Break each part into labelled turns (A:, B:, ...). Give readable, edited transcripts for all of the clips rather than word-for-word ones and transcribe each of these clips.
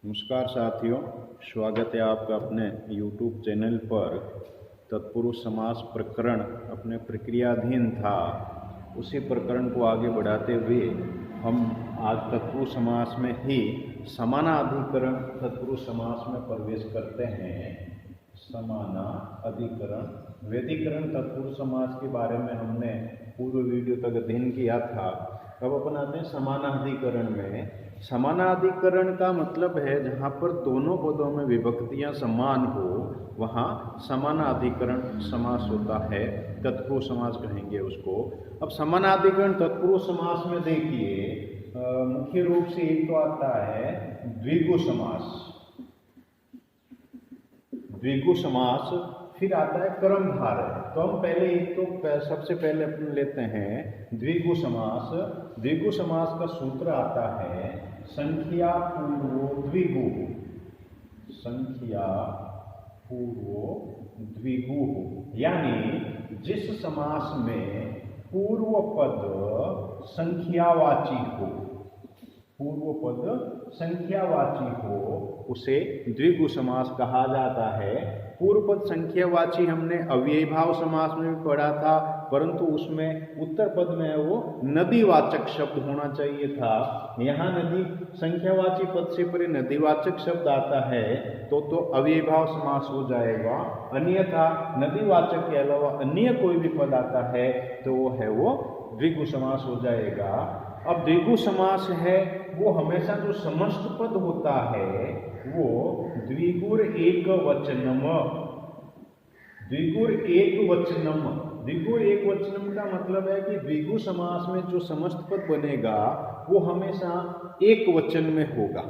A: नमस्कार साथियों, स्वागत है आपका अपने YouTube चैनल पर। तत्पुरुष समास प्रकरण अपने प्रक्रियाधीन था, उसी प्रकरण को आगे बढ़ाते हुए हम आज तत्पुरुष समास में ही समानाधिकरण तत्पुरुष समास में प्रवेश करते हैं। समानाधिकरण व्यतिकरण तत्पुरुष समास के बारे में हमने पूर्व वीडियो तक अध्ययन किया था। अब अपन आते हैं समानाधिकरण में। समानाधिकरण का मतलब है जहाँ पर दोनों पदों में विभक्तियाँ समान हो, वहाँ समानाधिकरण समास होता है, तत्पुरुष समास कहेंगे उसको। अब समानाधिकरण तत्पुरुष समास में देखिए मुख्य रूप से एक तो आता है द्विगु समास, द्विगु समास, फिर आता है कर्मधारय। तो हम पहले एक तो सबसे पहले अपन लेते हैं द्विगु समास। द्विगु समास का सूत्र आता है संख्या पूर्वो द्विगु, संख्या पूर्वो द्विगु, यानी जिस समास में पूर्व पद संख्यावाची हो, पूर्व पद संख्यावाची हो, उसे द्विगु समास कहा जाता है। पूर्व पद संख्यावाची हमने अव्ययीभाव समास में भी पढ़ा था, परंतु उसमें उत्तर पद में वो नदीवाचक शब्द होना चाहिए था। यहाँ नदी संख्यावाची पद से परे नदीवाचक शब्द आता है तो अव्ययीभाव समास हो जाएगा। अन्यथा नदीवाचक के अलावा अन्य कोई भी पद आता है तो वो द्विगु समास हो जाएगा। अब द्विगु समास है वो हमेशा जो समस्त पद होता है वो द्विगुर एक वचनम, द्विगुर एक वचनम। द्विगुर एक वचनम का मतलब है कि द्विगु समास में जो समस्त पद बनेगा वो हमेशा एक वचन में होगा,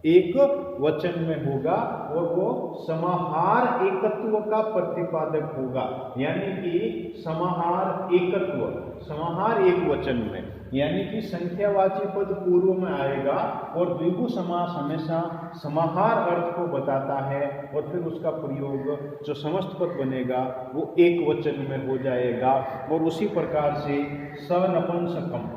A: एक वचन में होगा और वो समाहार एकत्व का प्रतिपादक होगा, यानी कि समाहार एकत्व, समाहार एक वचन में, यानी कि संख्यावाची पद पूर्व में आएगा और द्विगु समास हमेशा समाहार अर्थ को बताता है और फिर उसका प्रयोग जो समस्त पद बनेगा वो एक वचन में हो जाएगा। और उसी प्रकार से सनपुंसकम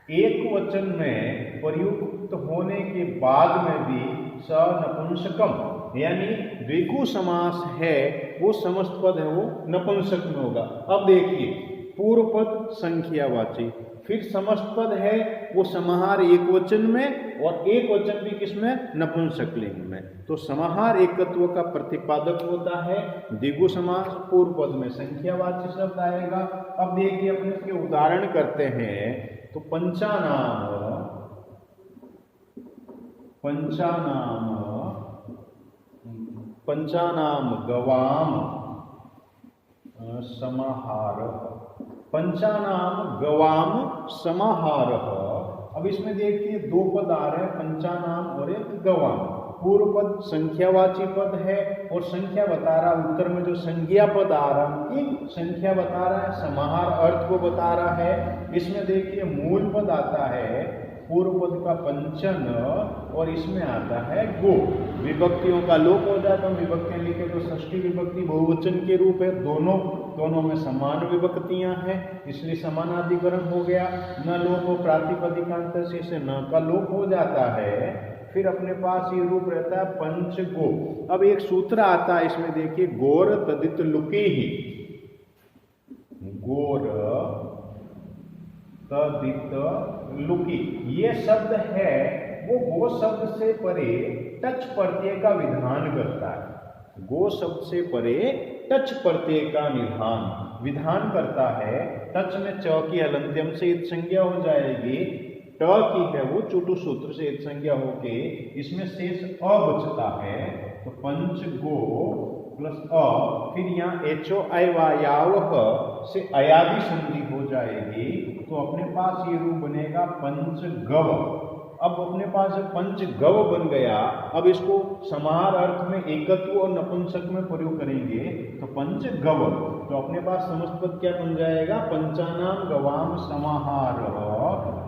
A: एक वचन में प्रयुक्त होने के बाद में भी सनपुंसकम, यानी द्विगु समास है वो समस्त पद है वो नपुंसक में होगा। अब देखिए पूर्व पद संख्यावाची, फिर समस्त पद है वो समाहार एक वचन में और एक वचन भी किसमें, नपुंसक लिंग में। तो समाहार एकत्व का प्रतिपादक होता है द्विगु समास। पूर्व पद में संख्यावाची शब्द आएगा। अब देखिए अपने इसके उदाहरण करते हैं। तो पंचानाम, पंचानाम, पंचानाम गवाम समाहार, पंचानाम गवाम समाहार। अब इसमें देखिए दो पद आ रहे हैं, पंचानाम और एक गवाम। पूर्व पद संख्यावाची पद है और संख्या बता रहा, उत्तर में जो संज्ञा पद आ रहा है उनकी संख्या बता रहा है, समाहार अर्थ को बता रहा है। इसमें देखिए मूल पद आता है पूर्व पद का पंचन और इसमें आता है गो। विभक्तियों का लोप हो जाता है, विभक्तियां लिखे तो षष्ठी विभक्ति बहुवचन के रूप है, दोनों में समान विभक्तियां हैं, इसलिए समानाधिकरण हो गया। न लोप हो प्रातिपदिकांत से न का लोप हो जाता है। फिर अपने पास ये रूप रहता है पंच गो। अब एक सूत्र आता है इसमें देखिए गोर तदित लुकी ही, गोर तदित लुकी, ये शब्द है वो गो शब्द से परे टच प्रत्यय का विधान करता है। गो शब्द से परे टच प्रत्यय का विधान करता है। टच में च की हलंत्यम से इत संज्ञा हो जाएगी, ट की है वो चुटु सूत्र से इत संज्ञा होके इसमें शेष अ बचता है। तो पंच गो प्लस अ, फिर यहाँ एचो अयवायाव से अयादि संधि हो जाएगी, तो अपने पास ये रूप बनेगा पंचगव। अब अपने पास पंचगव बन गया, अब इसको समाहार अर्थ में एकत्व और नपुंसक में प्रयोग करेंगे तो पंचगव। तो अपने पास समस्त पद क्या बन जाएगा, पंचानाम गवाम समाहार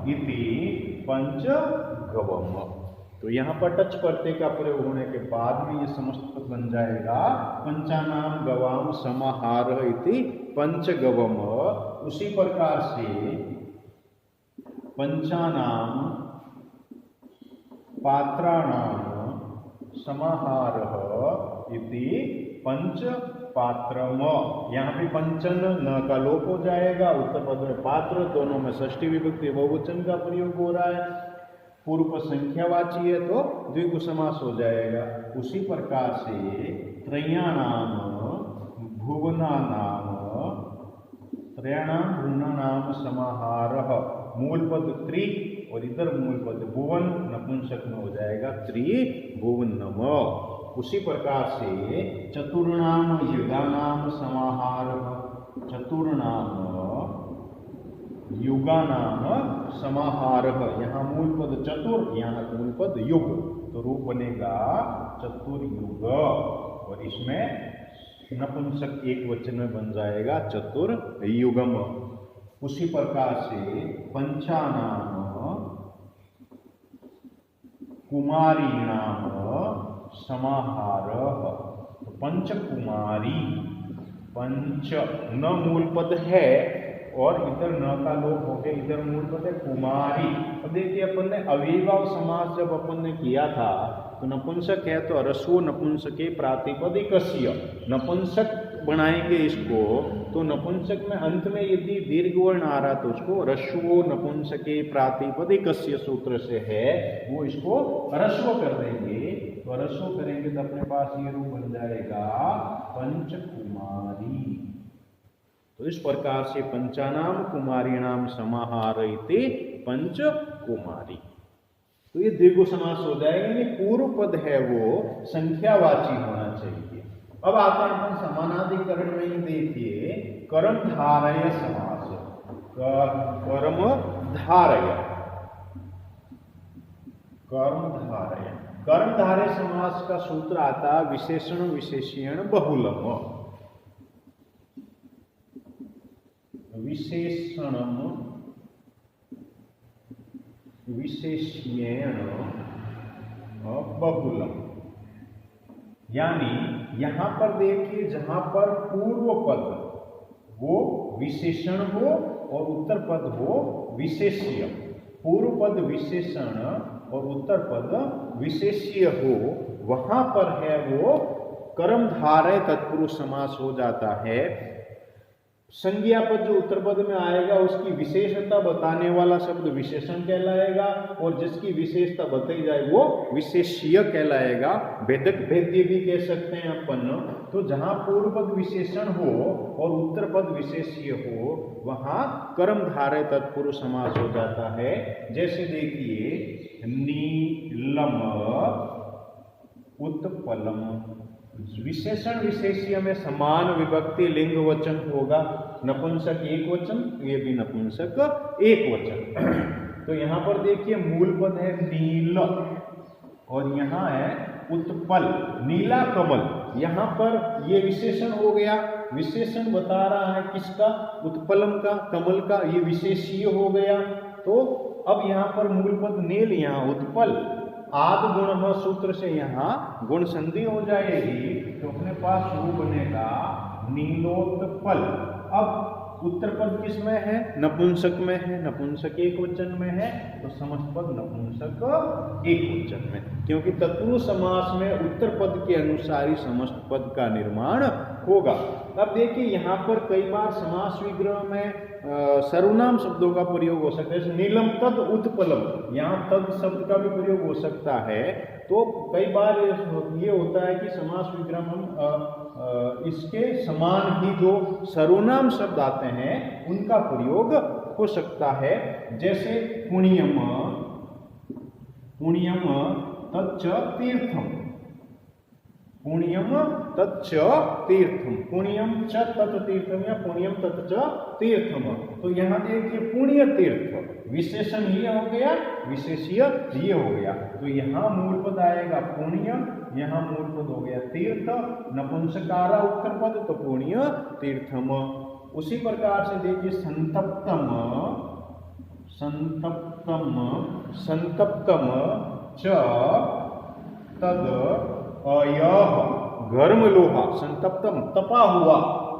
A: इति पंचगवम। तो यहाँ पर टच प्रत्यय का प्रयोग होने के बाद में ये समस्त पद बन जाएगा पंचानाम गवाम समाहार इति पंचगवम। उसी प्रकार से पंचानाम पात्राणाम समाहारः इति पंच पात्रम। यहाँ पे पंचन न का लोप हो जाएगा, उत्तर पद में पात्र, दोनों में षष्ठी विभक्ति बहुवचन का प्रयोग हो रहा है, पूर्व संख्यावाची है तो द्विगु समास हो जाएगा। उसी प्रकार से त्रयाणाम भुवनानाम, त्रयाणाम भुवनानाम समाहारः, मूल पद त्रि और इधर मूल पद भुवन, नपुंसक में हो जाएगा त्रिभुवनम। उसी प्रकार से चतुर्णाम युगानाम समाहारः, चतुर्णाम युगानाम समाहारः, यहाँ मूल पद चतुर, यहाँ मूल पद युग, तो रूप बनेगा चतुर्युग और इसमें नपुंसक एक वचन में बन जाएगा चतुर्युगम। उसी प्रकार से पंचानाम कुमारीणाम समाहारः, तो पंच कुमारी, पंच न मूल पद है और इधर न का लोप हो गया, इधर मूल पद है कुमारी। अब देखिए अपन ने अव्ययभाव समास जब अपन ने किया था तो नपुंसक है तो ह्रस्व नपुंसके प्रातिपदिकस्य, नपुंसक बनाएंगे इसको तो नपुंसक में अंत में यदि दीर्घ वर्ण आ रहा तो उसको ह्रस्व नपुंसके प्रातिपदिकस्य सूत्र से है वो इसको ह्रस्व कर देंगे, तो ह्रस्व करेंगे तो अपने पास ये रूप बन जाएगा पंचकुमारी। तो इस प्रकार से पंचानाम कुमारीणाम समाहार इति पंचकुमारी, तो ये द्विगु समास हो जाएगा। ये पूर्व पद है वो संख्यावाची होना चाहिए। अब आते हैं अपन समानाधिकरण में ही, देखिए कर्मधारय समास, कर्मधारय, कर्मधारय, कर्मधारय समास का सूत्र आता विशेषण विशेषण बहुलम, विशेषणम विशेष्येण बहुलम, यानी यहां पर देखिए जहां पर पूर्व पद वो विशेषण हो और उत्तर पद हो विशेष्य, पूर्व पद विशेषण और उत्तर पद विशेष्य हो, वहां पर है वो कर्मधारय तत्पुरुष समास हो जाता है। संज्ञा पद जो उत्तर पद में आएगा उसकी विशेषता बताने वाला शब्द विशेषण कहलाएगा और जिसकी विशेषता बताई जाए वो विशेष्य कहलाएगा। भेदक भेद्य भी कह सकते हैं अपन। तो जहां पूर्व पद विशेषण हो और उत्तर पद विशेष्य हो वहां कर्मधारय तत्पुरुष समास हो जाता है। जैसे देखिए नीलम उत्पलम, विशेषण विशेष्य में समान विभक्ति लिंग वचन होगा, नपुंसक एक वचन, ये भी नपुंसक एक वचन। तो यहां पर देखिए मूल पद है नील और यहां है उत्पल, नीला कमल, यहां पर ये विशेषण हो गया, विशेषण बता रहा है किसका, उत्पलम का, कमल का, ये विशेष्य हो गया। तो अब यहां पर मूल पद नील, यहां उत्पल, आद गुण सूत्र से यहाँ गुण संधि हो जाएगी तो अपने पास रूप बनेगा नीलोत्पल। अब उत्तर पद किस में है, नपुंसक में है, नपुंसक एक वचन में है तो समस्त पद नपुंसक एक वचन में, क्योंकि तत्पुरुष समास में उत्तर पद के अनुसार ही समस्त पद का निर्माण होगा। अब देखिए यहाँ पर कई बार समास विग्रह में सर्वनाम शब्दों का प्रयोग हो सकता है, जैसे नीलम तद उत्पलम, यहाँ तद शब्द का भी प्रयोग हो सकता है। तो कई बार ये होता है कि समास विग्रह में इसके समान ही जो सर्वनाम शब्द आते हैं उनका प्रयोग हो सकता है। जैसे पुण्यम, पुण्यम तच्च तीर्थम, पुण्यम तच्च तीर्थम, पुण्यम च तत् तीर्थम या पुण्यम तत् च तीर्थम। तो यहाँ देखिए पुण्य तीर्थ, विशेषण ये हो गया, विशेष्य ये हो गया, तो यहाँ मूल पद आएगा पुण्य, यहाँ मूल पद हो गया तीर्थ, नपुंसकारा उत्तर पद तो पुण्य तीर्थम। उसी प्रकार से देखिए संतप्तम, संतप्तम, संतप्तम च तद अयः, गर्म लोहा, संतप्तम तपा हुआ,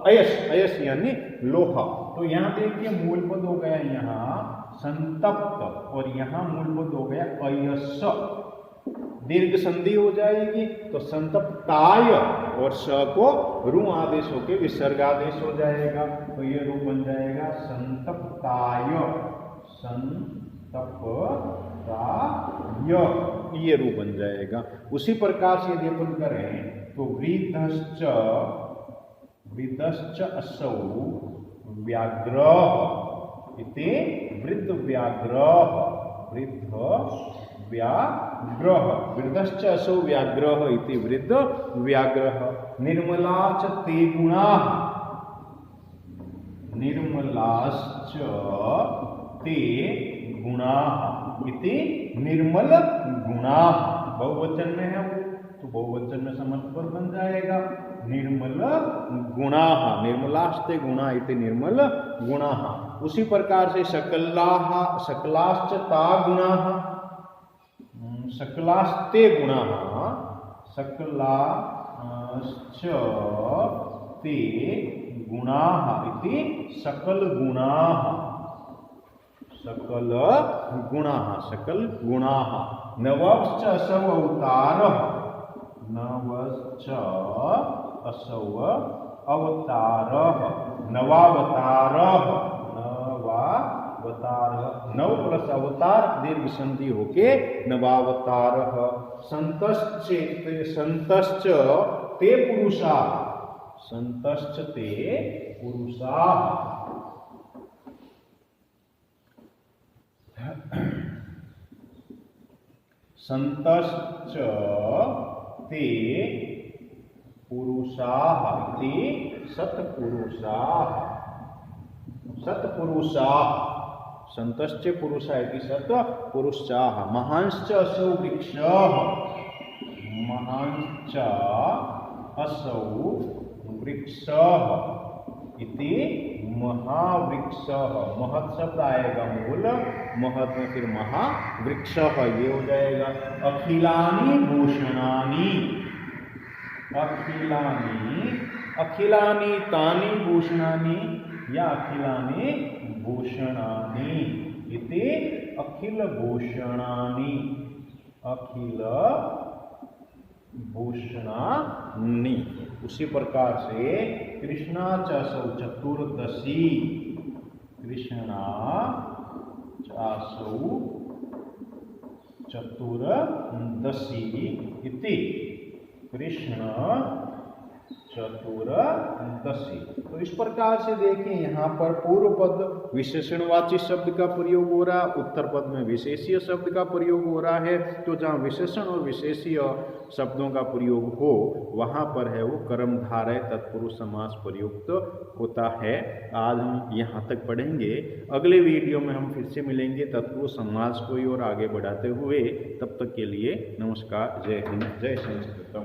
A: अयस, अयस यानी लोहा। तो यहाँ देखिए मूल पद हो गया यहाँ संतप्त और यहाँ मूल पद हो गया अयस, दीर्घ संधि हो जाएगी तो संतप्ताय और स को रू आदेश होके विसर्ग आदेश हो जाएगा, तो ये रूप बन जाएगा संतप्ताय, संतप्ताय, ये रूप बन जाएगा। उसी प्रकार से यदि अपन करें तो वृद्धश्च असौ व्याघ्रः इति वृद्ध व्याघ्रः, वृद्ध व्याघ्रः, वृद्धश्च असौ व्याघ्रः इति वृद्ध व्याघ्रः। निर्मलाश्च ते गुणाः, निर्मलाश्च ते गुणाः इति निर्मल गुणाः, बहुवचन में है वो, तो बहुवचन में समर्थ पद बन जाएगा निर्मल गुणाः, निर्मलास्ते गुणा इति निर्मल गुणाः। उसी प्रकार से सकलाश्च ता गुणाः, सकलास्ते गुणाः, सकलाश्च ते गुणाः इति सकल गुणाः, सकल गुणाः, सकल गुणाः। नवश्च असौ अवतारः, नवश्च असौ अवतारः, नवावतारः, नवावतारः, नव प्लस अवतार दीर्घ संधि होके नवावतारः। संतश्च ते पुरुषाः, संतश्च ते पुरुषाः, संतश्च ते पुरुषाः इति सत्पुरुषाः, सत्पुरुषाः, संतश्च पुरुषा इति सत्पुरुषाः। महांश्च असौ वृक्षः, महांश्च असौ वृक्षः इति महावृक्षः, महत् शब्द आएगा मूल, महत् में फिर महावृक्षः ये हो जाएगा। अखिलानि भूषणानि, अखिलानि, अखिलानि तानि भूषणानि या अखिलानि भूषणानि इति अखिल भूषणानि, अखिल भूषणानि। उसी प्रकार से कृष्णा चासौ चतुर्दशी, कृष्णा चासौ चतुर्दशी इति कृष्ण चतुर्दशी। तो इस प्रकार से देखिए यहाँ पर पूर्व पद विशेषणवाची शब्द का प्रयोग हो रहा है, उत्तर पद में विशेषीय शब्द का प्रयोग हो रहा है। तो जहाँ विशेषण और विशेषीय शब्दों का प्रयोग हो वहाँ पर है वो कर्मधारय तत्पुरुष समास प्रयुक्त होता है। आज हम यहाँ तक पढ़ेंगे, अगले वीडियो में हम फिर से मिलेंगे तत्पुरुष समास को और आगे बढ़ाते हुए। तब तक के लिए नमस्कार, जय हिंद, जय संस्कृतम।